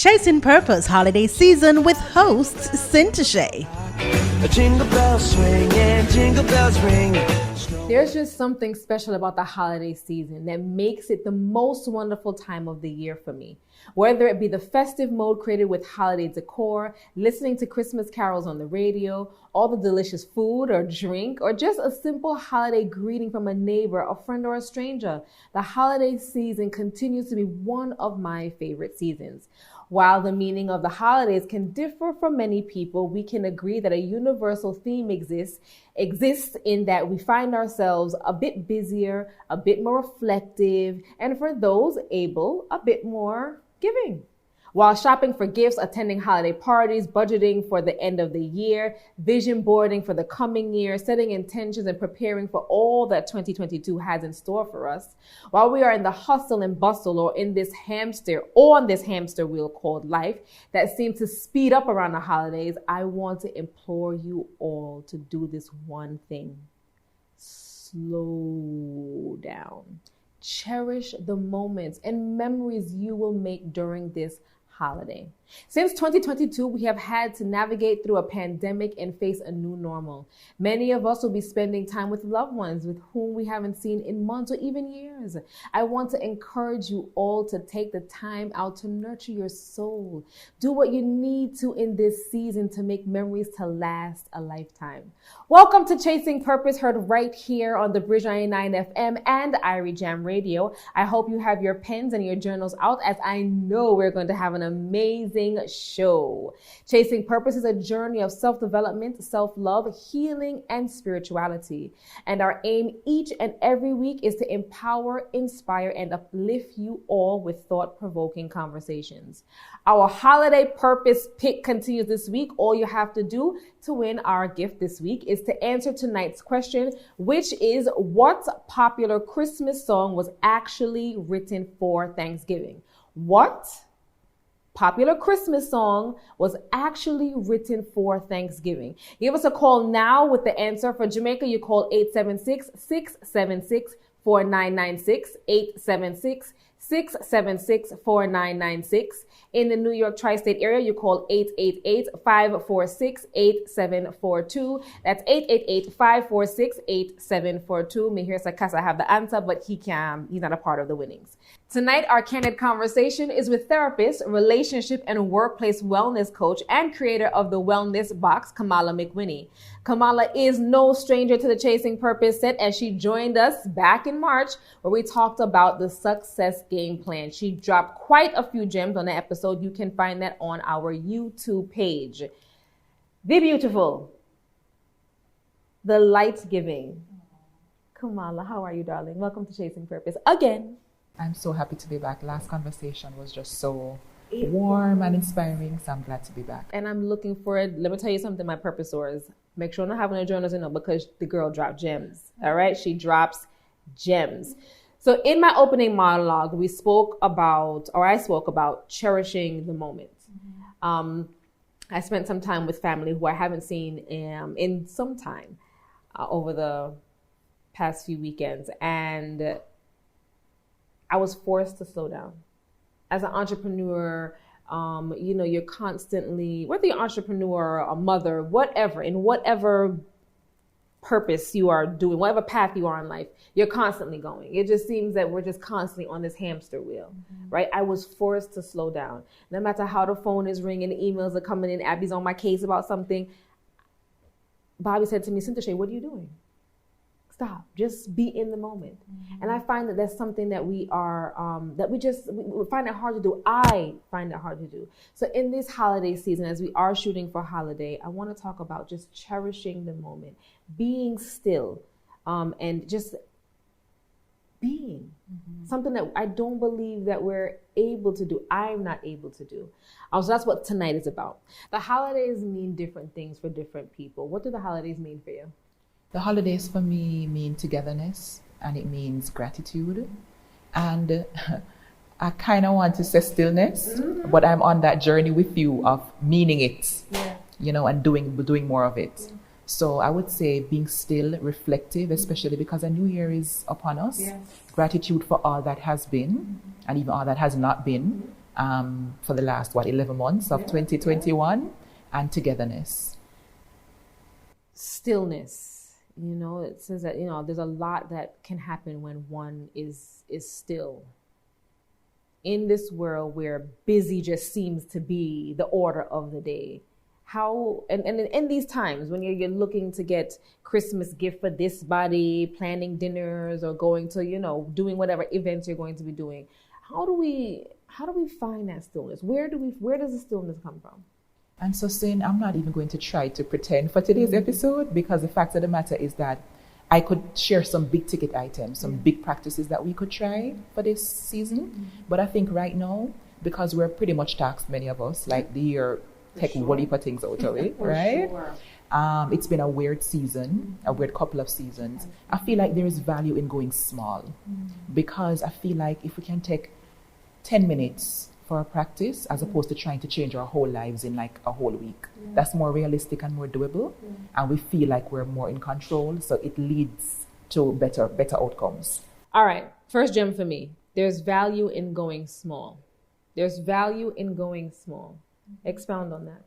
Chasing Purpose Holiday Season with hosts Cintashay. Jingle bells swing and jingle bells ring. There's just something special about the holiday season that makes it the most wonderful time of the year for me. Whether it be the festive mode created with holiday decor, listening to Christmas carols on the radio, all the delicious food or drink, or just a simple holiday greeting from a neighbor, a friend, or a stranger, the holiday season continues to be one of my favorite seasons. While the meaning of the holidays can differ for many people, we can agree that a universal theme exists in that we find ourselves a bit busier, a bit more reflective, and for those able, a bit more giving. While shopping for gifts, attending holiday parties, budgeting for the end of the year, vision boarding for the coming year, setting intentions and preparing for all that 2022 has in store for us. While we are in the hustle and bustle or on this hamster wheel called life that seems to speed up around the holidays, I want to implore you all to do this one thing. Slow down. Cherish the moments and memories you will make during this holiday. Since 2022, we have had to navigate through a pandemic and face a new normal. Many of us will be spending time with loved ones with whom we haven't seen in months or even years. I want to encourage you all to take the time out to nurture your soul. Do what you need to in this season to make memories to last a lifetime. Welcome to Chasing Purpose, heard right here on the Bridge 99 FM and Irie Jam Radio. I hope you have your pens and your journals out, as I know we're going to have an amazing show. Chasing Purpose is a journey of self-development, self-love, healing, and spirituality. And our aim each and every week is to empower, inspire, and uplift you all with thought-provoking conversations. Our holiday purpose pick continues this week. All you have to do to win our gift this week is to answer tonight's question, which is, what popular Christmas song was actually written for Thanksgiving? What popular Christmas song was actually written for Thanksgiving? Give us a call now with the answer. For Jamaica, you call 876-676-4996, 876-676-4996. In the New York tri-state area, you call 888-546-8742. That's 888-546-8742. Mihir Sakasa have the answer, but he's not a part of the winnings. Tonight, our candid conversation is with therapist, relationship and workplace wellness coach, and creator of the Wellness Box, Kamala McWhinney. Kamala is no stranger to the Chasing Purpose set, as she joined us back in March, where we talked about the success game plan. She dropped quite a few gems on the episode. You can find that on our YouTube page. The beautiful, the light-giving Kamala. How are you, darling? Welcome to Chasing Purpose again. I'm so happy to be back. Last conversation was just so warm and inspiring, so I'm glad to be back. And I'm looking forward. Let me tell you something, my purposors. Make sure I'm not having a journalist in, because the girl dropped gems. All right? She drops gems. So in my opening monologue, I spoke about cherishing the moment. I spent some time with family who I haven't seen in some time over the past few weekends. And I was forced to slow down. As an entrepreneur, you're constantly, whether you're an entrepreneur, a mother, whatever, in whatever purpose you are doing, whatever path you are in life, you're constantly going. It just seems that we're just constantly on this hamster wheel, right? I was forced to slow down. No matter how the phone is ringing, the emails are coming in, Abby's on my case about something. Bobby said to me, Cintashay, what are you doing? Stop. Just be in the moment. And I find that that's something that we are, we find it hard to do. I find it hard to do. So in this holiday season, as we are shooting for holiday, I want to talk about just cherishing the moment, being still, and just being. Something that I don't believe that we're able to do. I'm not able to do. So that's what tonight is about. The holidays mean different things for different people. What do the holidays mean for you? The holidays for me mean togetherness, and it means gratitude. And I kind of want to say stillness, but I'm on that journey with you of meaning it, and doing more of it. So I would say being still, reflective, especially because a new year is upon us. Yes. Gratitude for all that has been and even all that has not been. for the last 11 months of 2021, and togetherness. Stillness. It says that there's a lot that can happen when one is still. In this world where busy just seems to be the order of the day, how and in these times when you're looking to get Christmas gift for this body, planning dinners or going to doing whatever events you're going to be doing, how do we find that stillness? Where does the stillness come from? And so, Sin, I'm not even going to try to pretend for today's episode, because the fact of the matter is that I could share some big ticket items, some big practices that we could try for this season. But I think right now, because we're pretty much taxed, many of us, like the year take one heap of things out of it, right? Sure. It's been a weird season, a weird couple of seasons. I feel like there is value in going small, because I feel like if we can take 10 minutes for a practice as opposed to trying to change our whole lives in like a whole week, that's more realistic and more doable, and we feel like we're more in control, so it leads to better outcomes. All right, first gem for me, there's value in going small. Expound on that.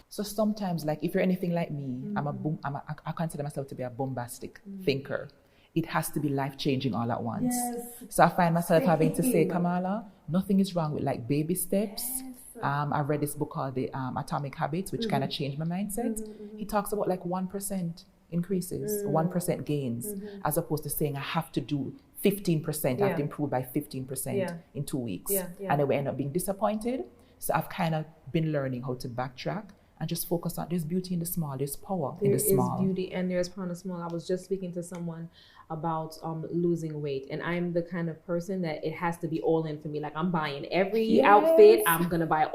So sometimes, like if you're anything like me, I consider myself to be a bombastic thinker. It has to be life-changing all at once. Yes. So I find myself having to say, Kamala, nothing is wrong with like baby steps. Yes. I read this book called The Atomic Habits, which kind of changed my mindset. He talks about like 1% increases, 1% gains, as opposed to saying I have to do 15%, I have to improve by 15% in 2 weeks. And then we end up being disappointed. So I've kind of been learning how to backtrack and just focus on there's beauty in the small, there's power in the small. There is beauty and there's power in the small. I was just speaking to someone about losing weight, and I'm the kind of person that it has to be all in for me. Like I'm buying every outfit, I'm gonna buy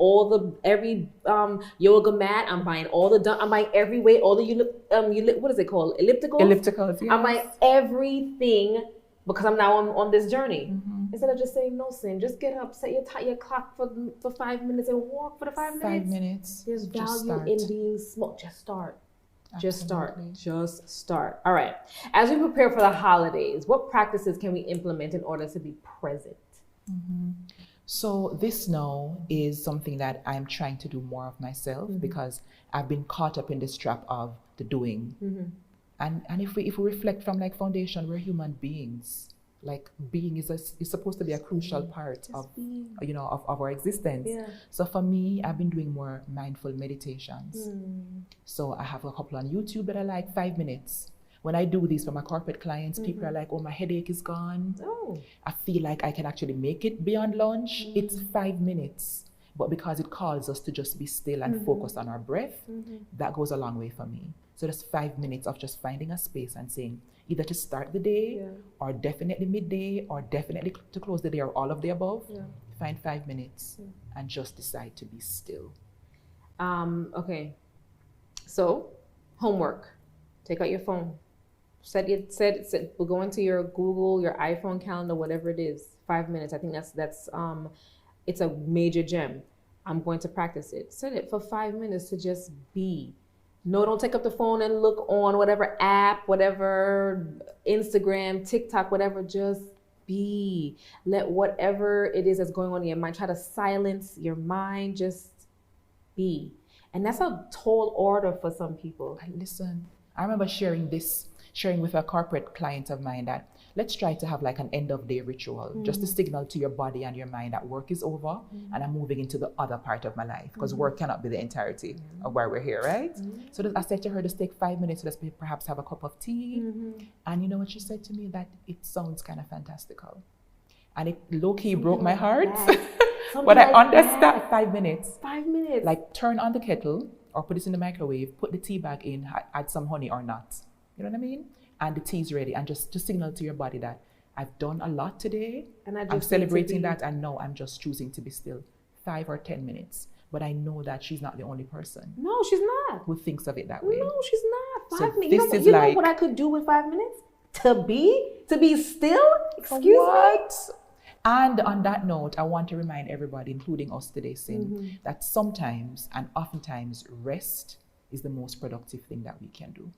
every yoga mat, I'm buying I'm buying every weight, all the what is it called? Ellipticals, yes. I'm buying everything because I'm now on this journey. Instead of just saying, no, Sin, just get up, set your clock for 5 minutes and walk for the 5 minutes. 5 minutes. There's value in being small. Just start. Absolutely. Just start. All right. As we prepare for the holidays, what practices can we implement in order to be present? So this now is something that I'm trying to do more of myself, because I've been caught up in this trap of the doing. And if we reflect from like foundation, we're human beings. Like being is supposed to be a crucial part of our existence. So for me, I've been doing more mindful meditations. So I have a couple on YouTube that are like 5 minutes. When I do these for my corporate clients, people are like, oh, my headache is gone. I feel like I can actually make it beyond lunch. It's 5 minutes. But because it calls us to just be still and focus on our breath, that goes a long way for me. So just 5 minutes of just finding a space and saying, either to start the day or definitely midday or definitely to close the day or all of the above. Find 5 minutes and just decide to be still. Okay. So homework. Take out your phone. We'll go into your Google, your iPhone calendar, whatever it is. 5 minutes. I think that's it's a major gem. I'm going to practice it. Set it for 5 minutes to just be. No, don't take up the phone and look on whatever app, whatever Instagram, TikTok, whatever. Just be. Let whatever it is that's going on in your mind, try to silence your mind. Just be. And that's a tall order for some people. Listen, I remember sharing with a corporate client of mine that let's try to have like an end of day ritual, just to signal to your body and your mind that work is over and I'm moving into the other part of my life, because work cannot be the entirety of why we're here, right? So I said to her, just take 5 minutes, let's perhaps have a cup of tea. And you know what she said to me? That it sounds kind of fantastical. And it low-key broke my heart. But I understand 5 minutes. 5 minutes. Like turn on the kettle or put it in the microwave, put the tea bag in, add some honey or nuts. You know what I mean? And the tea is ready. And just to signal to your body that I've done a lot today. And I'm celebrating that. And no, I'm just choosing to be still 5 or 10 minutes. But I know that she's not the only person. No, she's not. Who thinks of it that way. No, she's not. 5 minutes. You know what I could do with 5 minutes? To be still? Excuse me? And on that note, I want to remind everybody, including us today, Sin, that sometimes and oftentimes rest is the most productive thing that we can do.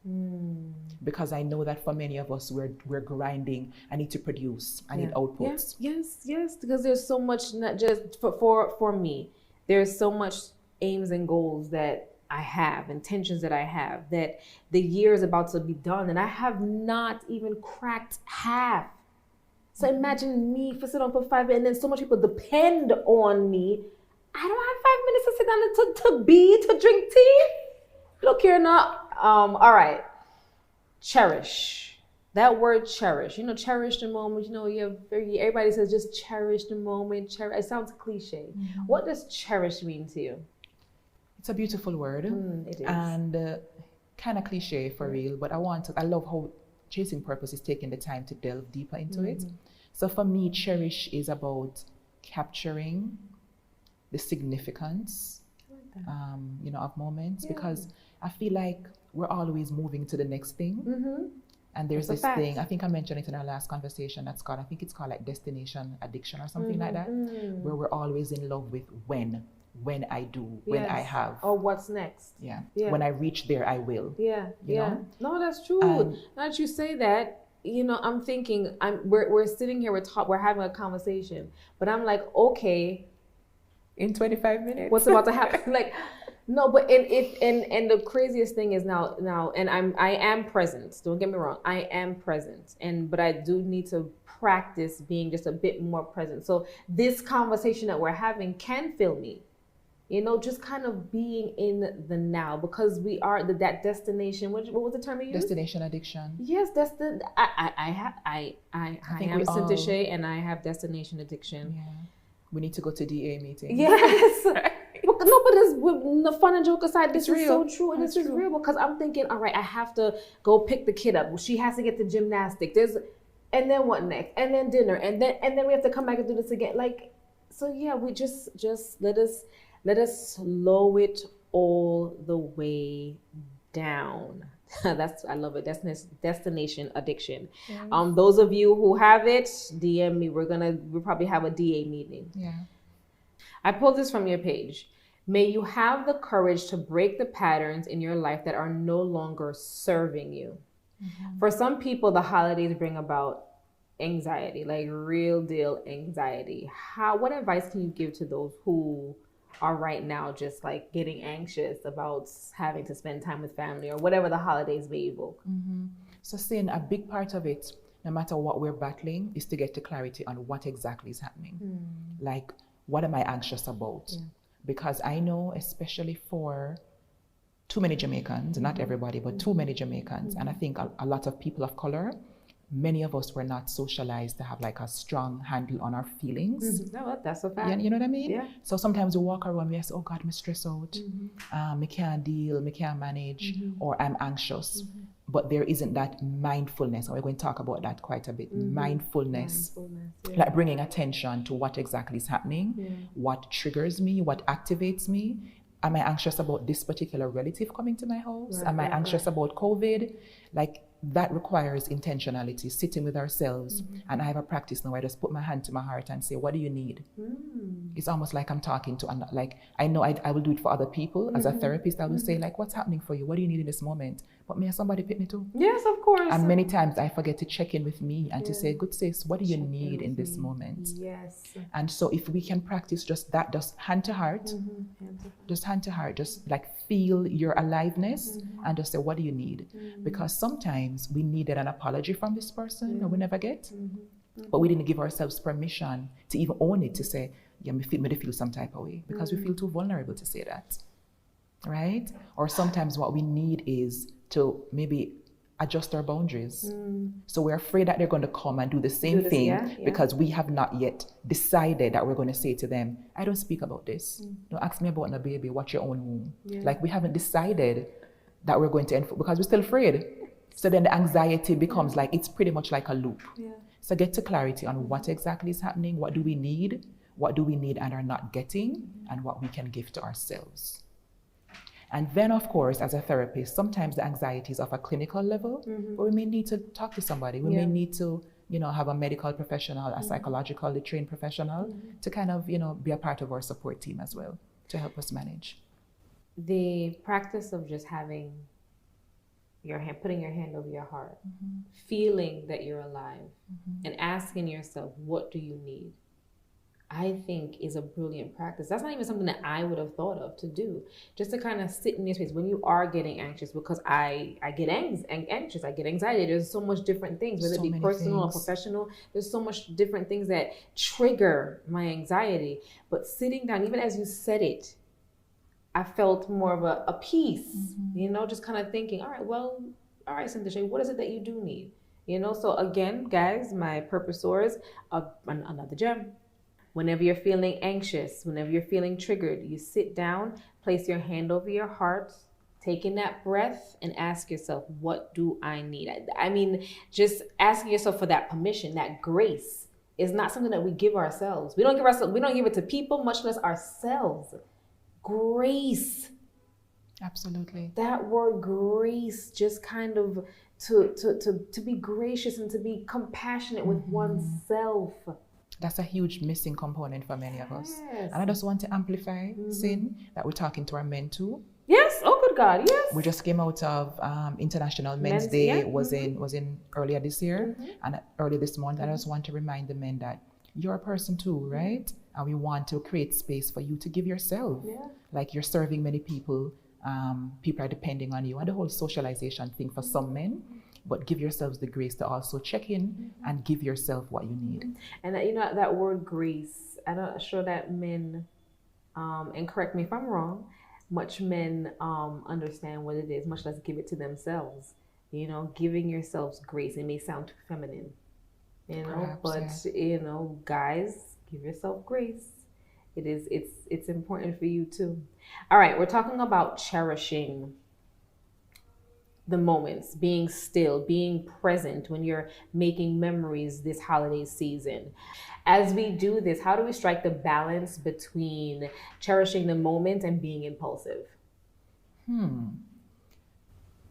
Because I know that for many of us, we're grinding. I need to produce. I need outputs. Yes. Because there's so much, not just for me, there's so much aims and goals that I have, intentions that I have, that the year is about to be done, and I have not even cracked half. So imagine me for sitting on for 5 minutes, and then so much people depend on me. I don't have 5 minutes to sit down to drink tea. Look here now. All right. Cherish. That word cherish. Cherish the moment. Everybody says just cherish the moment. Cherish. It sounds cliche. What does cherish mean to you? It's a beautiful word. It is. And kind of cliche for real, but I love how Chasing Purpose is taking the time to delve deeper into it. So for me, cherish is about capturing the significance, of moments, because I feel like we're always moving to the next thing. And there's this thing, I think I mentioned it in our last conversation, it's called like destination addiction or something like that, where we're always in love with when I do, when I have. Or what's next. Yeah. When I reach there, I will. Yeah. You know? No, that's true. Now that you say that, I'm thinking, we're sitting here, we're having a conversation, but I'm like, okay. In 25 minutes. What's about to happen? Like, no, but and the craziest thing is now, and I am present. Don't get me wrong. I am present, but I do need to practice being just a bit more present. So this conversation that we're having can fill me, just kind of being in the now, because we are that destination. What was the term you used? Destination addiction. Yes, that's the I am Cynthia Shea, and I have destination addiction. Yeah. We need to go to DA meeting. Yes. No, but it's the fun and joke aside, this is so true, and this is real, because I'm thinking, all right, I have to go pick the kid up. Well, she has to get to gymnastics. And then what next? And then dinner, and then we have to come back and do this again. Like, so yeah, we just let us slow it all the way down. I love it. Destination addiction. Yes. Those of you who have it, DM me. We'll probably have a DA meeting. Yeah. I pulled this from your page. May you have the courage to break the patterns in your life that are no longer serving you. For some people, the holidays bring about anxiety, like real deal anxiety. What advice can you give to those who are right now just like getting anxious about having to spend time with family or whatever the holidays may evoke? So seeing a big part of it, no matter what we're battling, is to get to clarity on what exactly is happening. Like, what am I anxious about? Because I know, especially for too many Jamaicans, not everybody, but too many Jamaicans, and I think a lot of people of color, many of us were not socialized to have like a strong handle on our feelings. No, that's a fact. You know what I mean? Yeah. So sometimes we walk around, we say, oh God, I'm stressed out. I can't deal, I can't manage, or I'm anxious. But there isn't that mindfulness, and we're going to talk about that quite a bit. Mindfulness, like bringing attention to what exactly is happening, what triggers me, what activates me. Am I anxious about this particular relative coming to my house? Am I anxious about COVID? Like, that requires intentionality, sitting with ourselves. And I have a practice now where I just put my hand to my heart and say, what do you need? It's almost like I'm talking to, like, I know I will do it for other people. As a therapist, I will say, like, what's happening for you? What do you need in this moment? But may somebody pick me too? Yes, of course. And many times I forget to check in with me and to say, good sis, what do you need in this moment? Yes. And so if we can practice just that, just hand to heart, just like feel your aliveness and just say, what do you need? Because sometimes we needed an apology from this person and we never get, but we didn't give ourselves permission to even own it, to say, yeah, me feel some type of way, because we feel too vulnerable to say that, right? Or sometimes what we need is to maybe adjust our boundaries. So we're afraid that they're going to come and do the same thing because we have not yet decided that we're going to say to them, I don't speak about this. Don't ask me about no baby, watch your own womb. Like, we haven't decided that we're going to end, because we're still afraid. So then the anxiety becomes like, it's pretty much like a loop. So get to clarity on what exactly is happening, what do we need and are not getting, and what we can give to ourselves. And then, of course, as a therapist, sometimes the anxiety is of a clinical level, but we may need to talk to somebody. We may need to, have a medical professional, a psychologically trained professional to kind of, be a part of our support team as well, to help us manage. The practice of just having your hand, putting your hand over your heart, feeling that you're alive, and asking yourself, what do you need? I think is a brilliant practice. That's not even something that I would have thought of to do. Just to kind of sit in your space when you are getting anxious, because I get anxious, I get anxiety. There's so much different things, whether it be personal or professional. There's so much different things that trigger my anxiety. But sitting down, even as you said it, I felt more of a peace, just kind of thinking, all right, Cynthia, what is it that you do need? So again, guys, my purposors, another gem. Whenever you're feeling anxious, whenever you're feeling triggered, you sit down, place your hand over your heart, take in that breath, and ask yourself, what do I need? I mean, just asking yourself for that permission, that grace is not something that we give ourselves. We don't give it to people, much less ourselves. Grace. Absolutely. That word grace, just kind of to be gracious and to be compassionate with oneself. That's a huge missing component for many of us. And I just want to amplify, Sin, that we're talking to our men too. Yes. Oh, good God. Yes. We just came out of International Men's Day. Was in earlier this year and early this month. And I just want to remind the men that you're a person too, right? And we want to create space for you to give yourself. Yeah. Like you're serving many people. People are depending on you, and the whole socialization thing for some men. But give yourselves the grace to also check in and give yourself what you need. And that word grace, I'm not sure that men, and correct me if I'm wrong, much men understand what it is, much less give it to themselves. Giving yourselves grace. It may sound too feminine, perhaps, but guys, give yourself grace. It's important for you too. All right, we're talking about cherishing the moments, being still, being present when you're making memories this holiday season. As we do this, how do we strike the balance between cherishing the moment and being impulsive?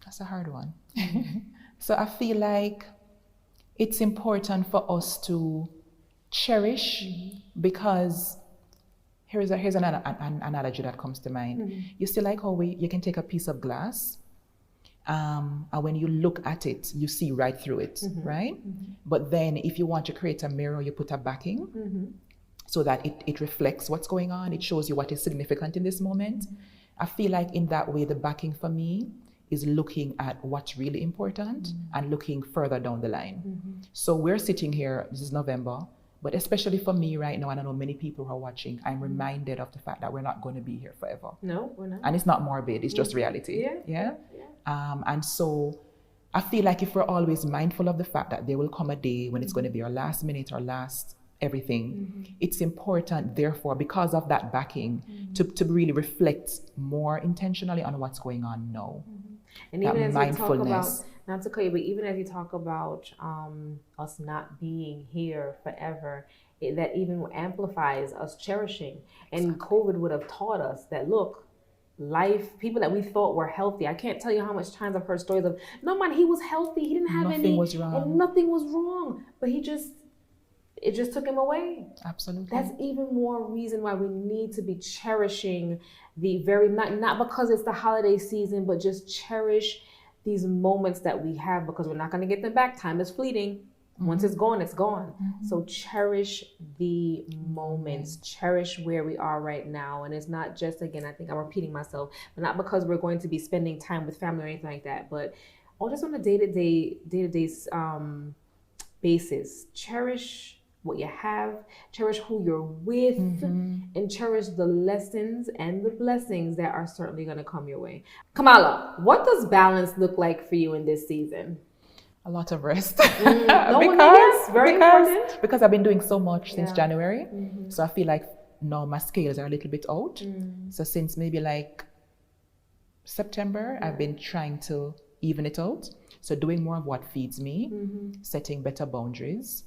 That's a hard one. So I feel like it's important for us to cherish because here's an analogy that comes to mind. You see, like how you can take a piece of glass, and when you look at it, you see right through it, right? But then if you want to create a mirror, you put a backing so that it reflects what's going on. It shows you what is significant in this moment. I feel like in that way, the backing for me is looking at what's really important and looking further down the line. So we're sitting here, this is November, but especially for me right now, and I know many people who are watching, I'm reminded of the fact that we're not going to be here forever. No, we're not. And it's not morbid, it's just reality. Yeah. And so I feel like if we're always mindful of the fact that there will come a day when it's going to be our last minute or last everything, it's important, therefore, because of that backing, to really reflect more intentionally on what's going on now. And even as you talk about, not to cut you, but even as you talk about us not being here forever, that even amplifies us cherishing. And COVID would have taught us that, look, life, people that we thought were healthy. I can't tell you how much times I've heard stories of, no man, he was healthy, he didn't have nothing was wrong. And nothing was wrong, but it just took him away. Absolutely. That's even more reason why we need to be cherishing the very, not because it's the holiday season, but just cherish these moments that we have, because we're not going to get them back. Time is fleeting. Once it's gone, it's gone. So cherish the moments, cherish where we are right now. And it's not just, again, I think I'm repeating myself, but not because we're going to be spending time with family or anything like that, but just on a day-to-day basis. Cherish what you have, cherish who you're with, and cherish the lessons and the blessings that are certainly going to come your way. Kamala, what does balance look like for you in this season? A lot of rest. Because I've been doing so much since January. So I feel like now my scales are a little bit out. So since maybe like September, I've been trying to even it out. So doing more of what feeds me, setting better boundaries,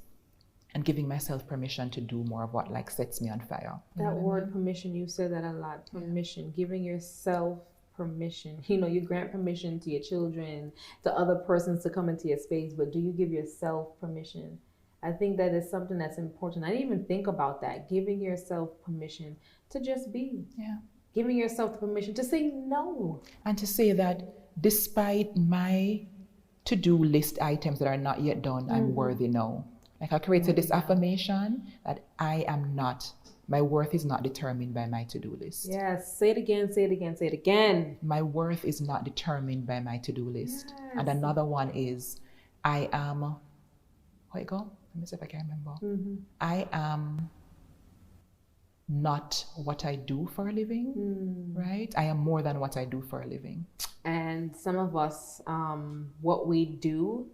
and giving myself permission to do more of what like sets me on fire. That word permission, you said that a lot. Permission, giving yourself permission. You grant permission to your children, to other persons to come into your space, but do you give yourself permission? I think that is something that's important. I didn't even think about that. Giving yourself permission to just be. giving yourself the permission to say no. And to say that despite my to-do list items that are not yet done, I'm worthy now. Like I created this affirmation that my worth is not determined by my to-do list. Yes, say it again, say it again, say it again. My worth is not determined by my to-do list. Yes. And another one is, I am, how it go? Let me see if I can remember. I am not what I do for a living, right? I am more than what I do for a living. And some of us, what we do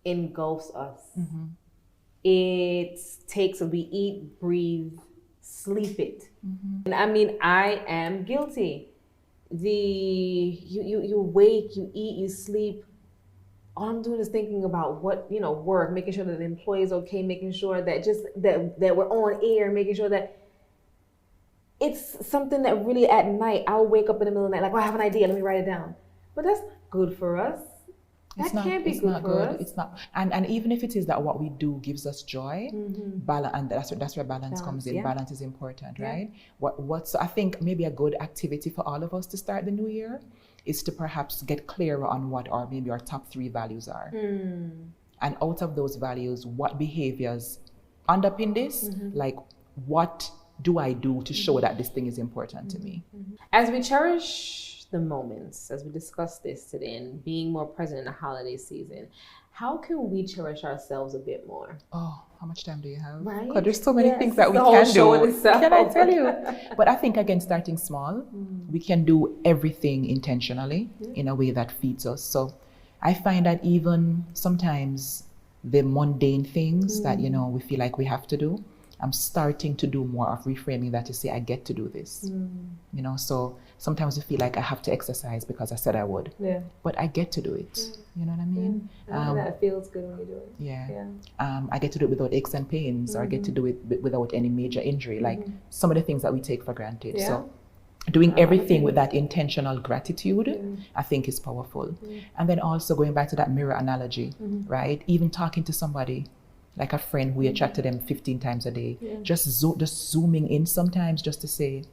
engulfs us. It takes, we eat, breathe, sleep it. And I mean, I am guilty. You wake, you eat, you sleep. All I'm doing is thinking about what, work, making sure that the employee is okay, making sure that that we're on air, making sure that it's something that really at night, I'll wake up in the middle of the night, like, I have an idea, let me write it down. But that's not good for us. That can't be good for us. It's not. And even if it is that what we do gives us joy, balance, and that's where balance comes in. Yeah. Balance is important, right? So I think maybe a good activity for all of us to start the new year is to perhaps get clearer on what maybe our top 3 values are. And out of those values, what behaviors underpin this? Like, what do I do to show that this thing is important to me? As we cherish the moments, as we discussed this today, and being more present in the holiday season, how can we cherish ourselves a bit more? Oh, how much time do you have? Right? Because there's so many things that we The whole can show in do. itself. Can I tell you? But I think, again, starting small, we can do everything intentionally in a way that feeds us. So I find that even sometimes the mundane things that, we feel like we have to do, I'm starting to do more of reframing that to say, I get to do this. So sometimes we feel like I have to exercise because I said I would. Yeah. But I get to do it. You know what I mean? That feels good when you do it. Yeah. I get to do it without aches and pains, or I get to do it without any major injury, like some of the things that we take for granted. Yeah. So doing everything with that intentional gratitude, I think is powerful. And then also going back to that mirror analogy, right? Even talking to somebody, like a friend who you chat to them 15 times a day, just zooming in sometimes just to say,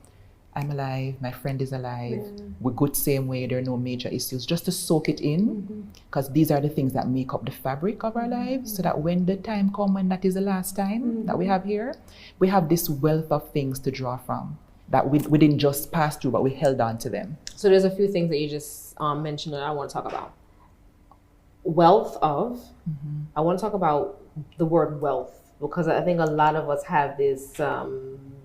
I'm alive, my friend is alive, we're good same way, there are no major issues, just to soak it in, because these are the things that make up the fabric of our lives, so that when the time comes, when that is the last time that we have here, we have this wealth of things to draw from, that we didn't just pass through, but we held on to them. So there's a few things that you just mentioned that I want to talk about. Wealth of, I want to talk about the word wealth, because I think a lot of us have this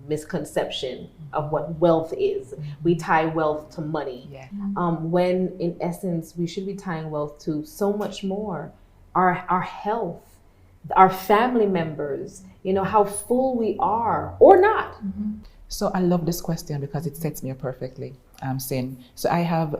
misconception of what wealth is. We tie wealth to money, when in essence we should be tying wealth to so much more. Our health, our family members, how full we are or not. So I love this question because it sets me up perfectly. So I have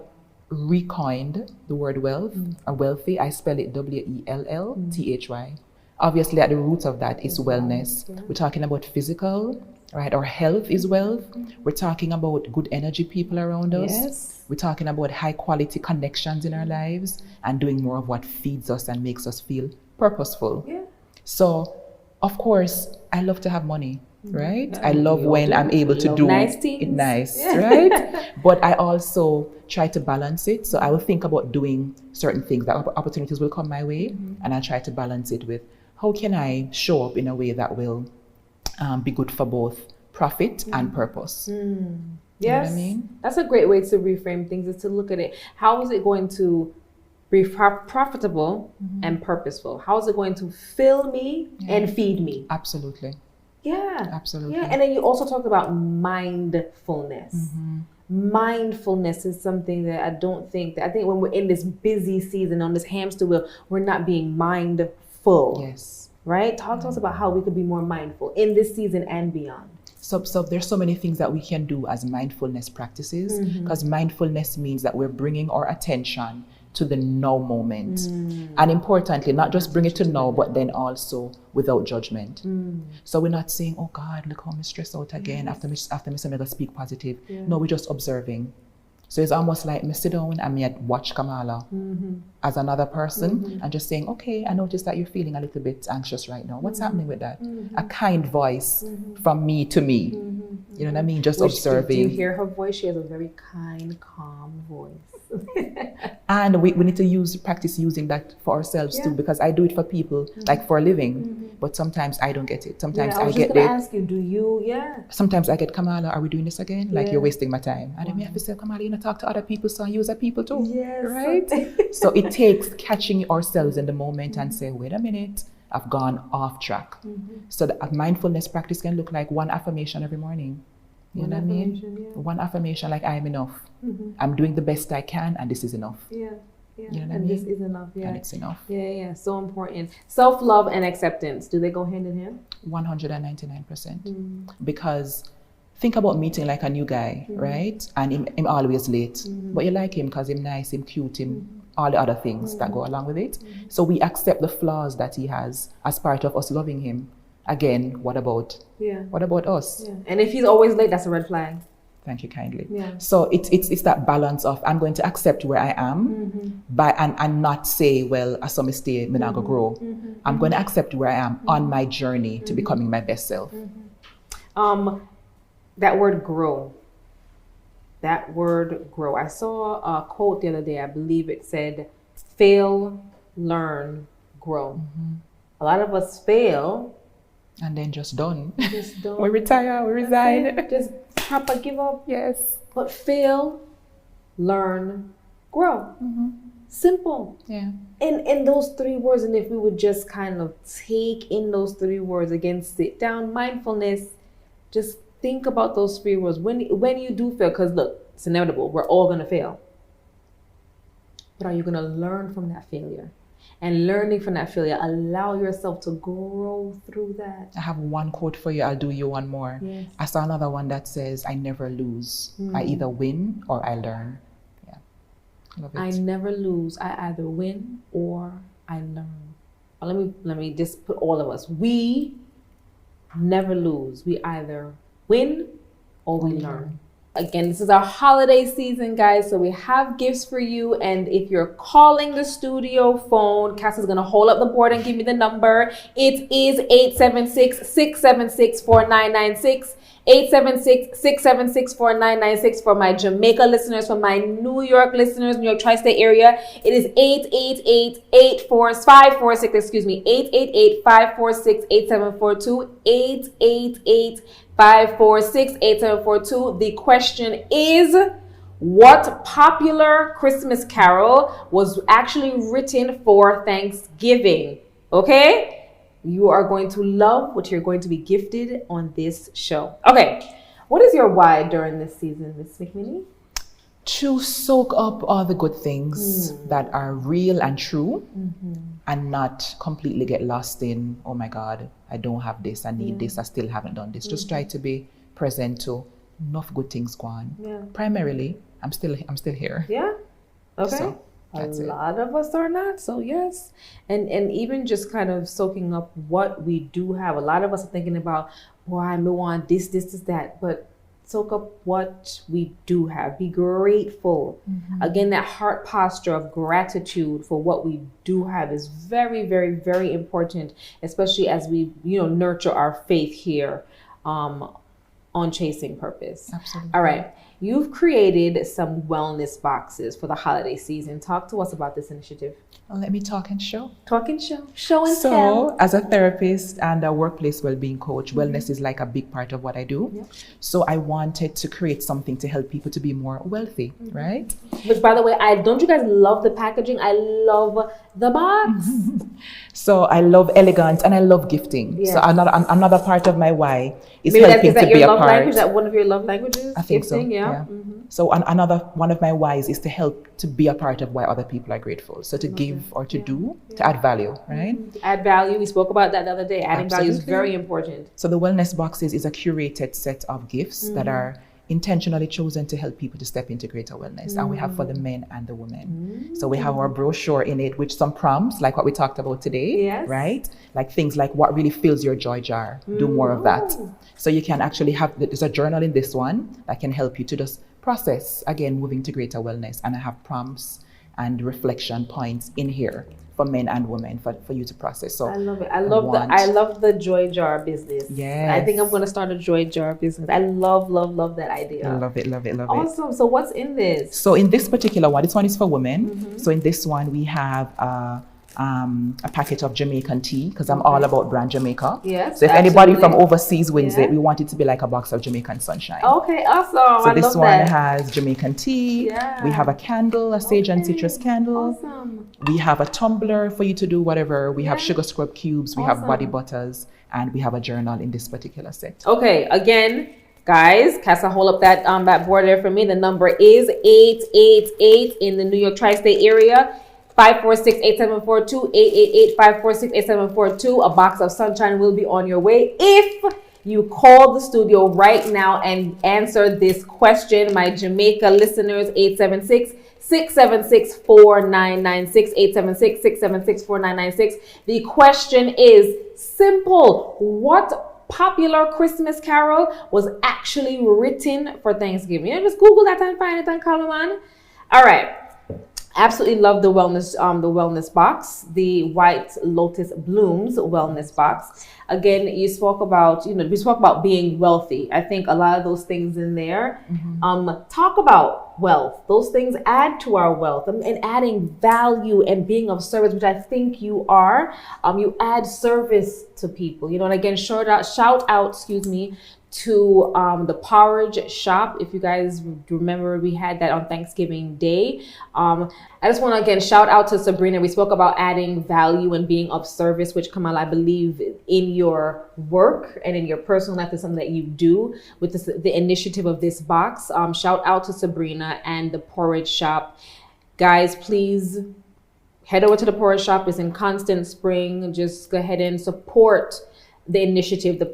recoined the word wealth, or wealthy. I spell it WELLTHY. Obviously, at the root of that is wellness. We're talking about physical, right? Our health is wealth. We're talking about good energy people around us. Yes. We're talking about high quality connections in our lives and doing more of what feeds us and makes us feel purposeful. Yeah. So, of course, I love to have money, right? I love when I'm able to do nice things. It nice, right? But I also try to balance it. So I will think about doing certain things, that opportunities will come my way, and I try to balance it with, how can I show up in a way that will be good for both profit and purpose? Yes, you know what I mean? That's a great way to reframe things, is to look at it. How is it going to be profitable and purposeful? How is it going to fill me and feed me? Absolutely. Yeah. Absolutely. Yeah. And then you also talked about mindfulness. Mindfulness is something that I think when we're in this busy season, on this hamster wheel, we're not being mindful. Yes. Right? Talk to us about how we could be more mindful in this season and beyond. So there's so many things that we can do as mindfulness practices, because mindfulness means that we're bringing our attention to the now moment. And importantly, not just bring it to now, but then also without judgment. So we're not saying, oh God, look how I'm stressed out again after Miss Omega speak positive. No, we're just observing. So it's almost like me sit down and me watch Kamala as another person and just saying, okay, I noticed that you're feeling a little bit anxious right now. What's happening with that? A kind voice from me to me. You know what I mean? Just observing. Do you hear her voice? She has a very kind, calm voice. And we need to practice using that for ourselves too, because I do it for people, like for a living, but sometimes I don't get it. Sometimes I get it. I was just going to ask you, do you? Yeah. Sometimes I get, Kamala, are we doing this again? Like, you're wasting my time. And then we have to say, Kamala, you know, talk to other people, so use other people too. Yes. Right? So it takes catching ourselves in the moment and say, wait a minute, I've gone off track. So a mindfulness practice can look like one affirmation every morning. You know what I mean? One affirmation, like, I am enough. I'm doing the best I can, and this is enough. Yeah. You know what I And mean? this is enough. Yeah. And it's enough. Yeah. So important. Self-love and acceptance, do they go hand in hand? 199%. Because think about meeting like a new guy, right? And him always late. But you like him because he's nice, him cute, him all the other things that go along with it. So we accept the flaws that he has as part of us loving him. Again, what about us? Yeah. And if he's always late, that's a red flag. Thank you kindly. Yeah. So it's that balance of I'm going to accept where I am and not say, well, I saw me stay, I'm not going to grow. I'm going to accept where I am on my journey to becoming my best self. That word grow. I saw a quote the other day. I believe it said, fail, learn, grow. A lot of us fail. And then just done. Just don't. We retire, we resign. Just proper give up. Yes. But fail, learn, grow. Simple. Yeah. In those 3 words, and if we would just kind of take in those 3 words, again, sit down, mindfulness, just think about those 3 words. When you do fail, because look, it's inevitable. We're all going to fail. But are you going to learn from that failure? And learning from that failure, allow yourself to grow through that. I have one quote for you. I'll do you one more. Yes. I saw another one that says, I never lose. I either win or I learn. Yeah. Love it. I never lose. I either win or I learn. Let me just put all of us. We never lose. We either win or we learn. Again, this is our holiday season, guys, so we have gifts for you. And if you're calling the studio phone, Cass is going to hold up the board and give me the number. It is 876-676-4996. 876-676-4996 for my Jamaica listeners. For my New York listeners, New York tri-state area, it is 888-546, excuse me, 888-546-8742, 888-546-8742. The question is, what popular Christmas carol was actually written for Thanksgiving? Okay? You are going to love what you're going to be gifted on this show. Okay, what is your why during this season, Miss McWhinney? To soak up all the good things that are real and true and not completely get lost in, oh my God, I don't have this, I need this, I still haven't done this. Just try to be present to enough good things go on. Yeah. Primarily, I'm still here. Yeah. Okay. So, a lot of us are not, so yes. And even just kind of soaking up what we do have. A lot of us are thinking about, well, I want this, that, but soak up what we do have. Be grateful. Again, that heart posture of gratitude for what we do have is very, very, very important, especially as we, nurture our faith here on Chasing Purpose. Absolutely. All right. You've created some wellness boxes for the holiday season. Talk to us about this initiative. Well, let me talk and show. Talk and show. Show and so, tell. As a therapist and a workplace well-being coach, wellness is like a big part of what I do. Yeah. So I wanted to create something to help people to be more wealthy, right? Which, by the way, don't you guys love the packaging? I love the box. So I love elegance and I love gifting. Yes. So another part of my why is maybe helping to be a part. Language? Is that one of your love languages? I think gifting? So. Yeah. So another one of my whys is to help to be a part of why other people are grateful. So to give or to do, to add value, right? Add value. We spoke about that the other day. Adding value is very important. So the wellness boxes is a curated set of gifts that are intentionally chosen to help people to step into greater wellness. And we have for the men and the women. So we have our brochure in it with some prompts, like what we talked about today, right? Like things like what really fills your joy jar. Do more of that. So you can actually there's a journal in this one that can help you to just process, again, moving to greater wellness. And I have prompts and reflection points in here for men and women for you to process. So I love it. I love the joy jar business. Yes. I think I'm going to start a joy jar business. I love that idea. I love it. Awesome. So what's in this? So in this particular one, this one is for women. So in this one, we have a packet of Jamaican tea, because I'm all about brand Jamaica. Yes. So if anybody from overseas wins it, we want it to be like a box of Jamaican sunshine. Okay, awesome. So I this love one that. has Jamaican tea. Yeah. We have a candle, a sage and citrus candle. Awesome. We have a tumbler for you to do whatever. We have sugar scrub cubes. We have body butters, and we have a journal in this particular set. Okay, again, guys, Casa, hold up that board there for me. The number is 888 in the New York tri-state area. 546-8742, 888-546-8742. A box of sunshine will be on your way if you call the studio right now and answer this question. My Jamaica listeners, 876-676-4996, 876-676-4996. The question is simple. What popular Christmas carol was actually written for Thanksgiving? You know, just Google that and find it and call them on. All right. Absolutely love the wellness box, the White Lotus Blooms wellness box. Again, we spoke about being wealthy. I think a lot of those things in there talk about wealth. Those things add to our wealth and adding value and being of service, which I think you are. You add service to people, and again, shout out, to the porridge shop. If you guys remember, we had that on Thanksgiving Day. I just want to again shout out to Sabrina. We spoke about adding value and being of service, which, Kamala, I believe in your work and in your personal life is something that you do with the initiative of this box. Shout out to Sabrina and the porridge shop. Guys, please head over to the porridge shop. It's in Constant Spring. Just go ahead and support the initiative, the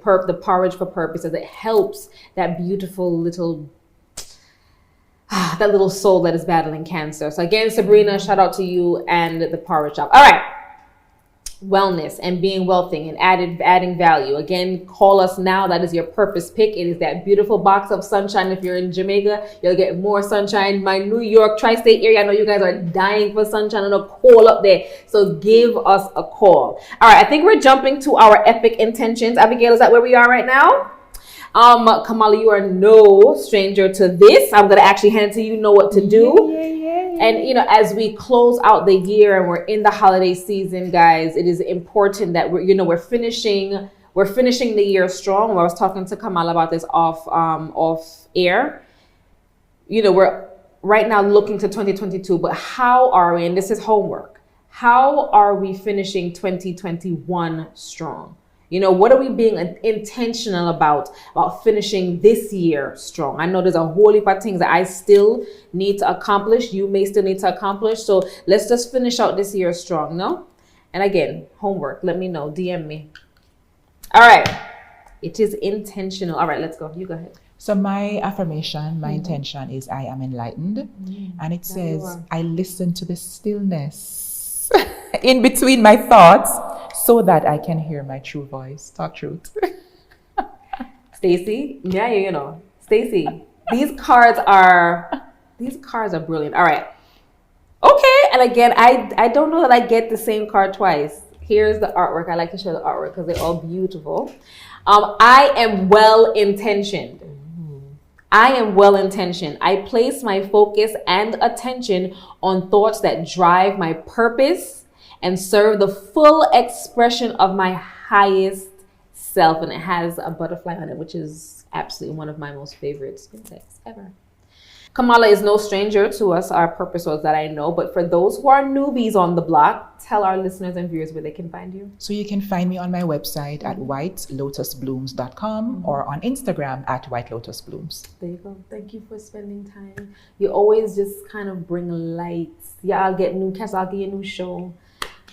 porridge for purpose, as it helps that beautiful little soul that is battling cancer. So again, Sabrina, shout out to you and the porridge shop. All right. Wellness and being wealthy and adding value. Again, call us now. That is your purpose pick. It is that beautiful box of sunshine. If you're in Jamaica, you'll get more sunshine. My New York tri-state area, I know you guys are dying for sunshine and a call up there. So give us a call. All right, I think we're jumping to our epic intentions. Abigail, is that where we are right now? Kamala, you are no stranger to this. I'm going to actually hand it to you. You know what to do. And, as we close out the year and we're in the holiday season, guys, it is important that we're finishing the year strong. I was talking to Kamala about this off air. We're right now looking to 2022, but how are we, and this is homework, how are we finishing 2021 strong? What are we being intentional about finishing this year strong? I know there's a whole heap of things that I still need to accomplish. You may still need to accomplish. So let's just finish out this year strong, no? And again, homework. Let me know. DM me. All right. It is intentional. All right, let's go. You go ahead. So my affirmation, my intention is I am enlightened. And it says, I listen to the stillness in between my thoughts, so that I can hear my true voice. Talk truth. Stacy, Stacy, these cards are brilliant. All right. Okay. And again, I don't know that I get the same card twice. Here's the artwork. I like to show the artwork because they're all beautiful. I am well-intentioned. I place my focus and attention on thoughts that drive my purpose and serve the full expression of my highest self. And it has a butterfly on it, which is absolutely one of my most favorite insects ever. Kamala is no stranger to us, our purposers that I know. But for those who are newbies on the block, tell our listeners and viewers where they can find you. So you can find me on my website at whitelotusblooms.com or on Instagram at whitelotusblooms. There you go. Thank you for spending time. You always just kind of bring lights. Yeah, I'll get new cast. I'll get you a new show.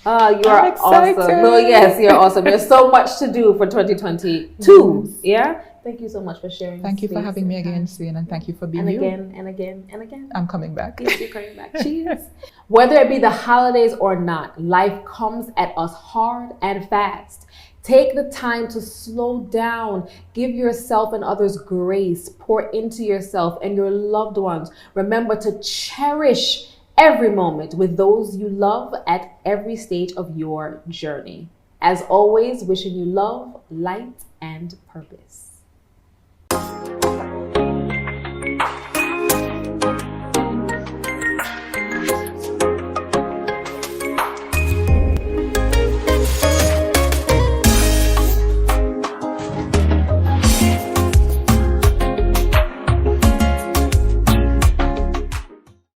You are awesome. No, yes, you're awesome. There's so much to do for 2022. Yes. Yeah. Thank you so much for sharing. Thank you for having me again, Sin, and thank you for being here. And again. I'm coming back. Yes, you're coming back. Cheers. Whether it be the holidays or not, life comes at us hard and fast. Take the time to slow down. Give yourself and others grace. Pour into yourself and your loved ones. Remember to cherish every moment with those you love at every stage of your journey. As always, wishing you love, light, and purpose.